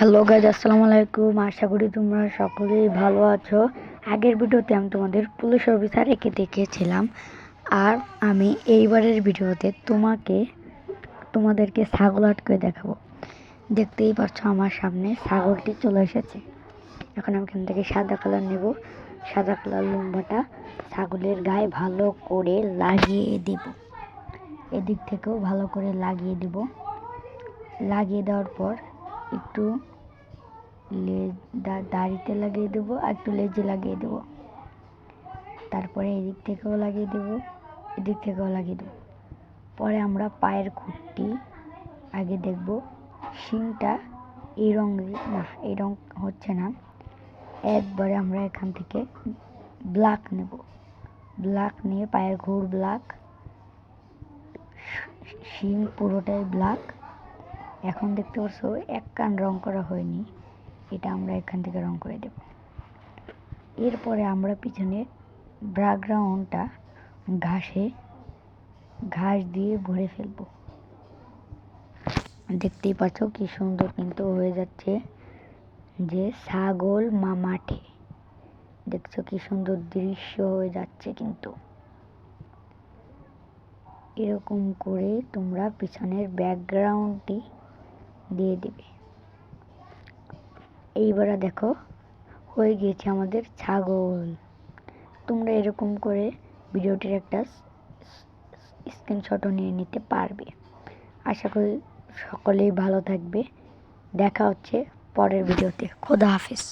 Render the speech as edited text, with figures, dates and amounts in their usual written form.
Hello guys, আসসালামু আলাইকুম। আশা করি তোমরা সকলেই ভালো আছো। আগের ভিডিওতে আমি তোমাদের পুলিশ অফিসার এঁকে দেখিয়েছিলাম, আর আমি এইবারের ভিডিওতে তোমাদেরকে ছাগল আটকে দেখাবো। দেখতেই পাচ্ছ আমার সামনে ছাগলটি চলে এসেছে। এখন আমি এখান থেকে সাদা কালার নেব। সাদা কালার লম্বাটা ছাগলের গায়ে ভালো করে লাগিয়ে দেব। এদিক থেকেও ভালো করে লাগিয়ে দেব। লাগিয়ে দেওয়ার পর একটু দাড়িতে লাগিয়ে দেবো আর একটু লেজে লাগিয়ে দেবো। তারপরে এদিক থেকেও লাগিয়ে দেবো, এদিক থেকেও লাগিয়ে দেবো। পরে আমরা পায়ের খুঁটটি আগে দেখব। শিংটা এই রং না, এই রং হচ্ছে না। একবারে আমরা এখান থেকে ব্ল্যাক নেব। ব্ল্যাক নিয়ে পায়ের ঘুর ব্ল্যাক, শিং পুরোটাই ব্ল্যাক। এখন দেখতে পাচ্ছ এক কান রং করা হয়নি, এটা আমরা এখান থেকে রং করে দেব। এরপরে আমরা পিছনে ব্যাকগ্রাউন্ডটা ঘাস দিয়ে ভরে ফেলবো। দেখতেই পাচ্ছ কি সুন্দর কিন্তু হয়ে যাচ্ছে, যে ছাগল মাঠে। দেখছো কি সুন্দর দৃশ্য হয়ে যাচ্ছে। কিন্তু এরকম করে তোমরা পিছনের ব্যাকগ্রাউন্ডটি দিয়ে দিবে। এইবারে দেখো হয়ে গিয়েছে আমাদের ছাগল। তোমরা এরকম করে ভিডিওটির একটা স্ক্রিনশটও নিয়ে নিতে পারবে। আশা করি সকলেই ভালো থাকবে। দেখা হচ্ছে পরের ভিডিওতে। খোদা হাফেজ।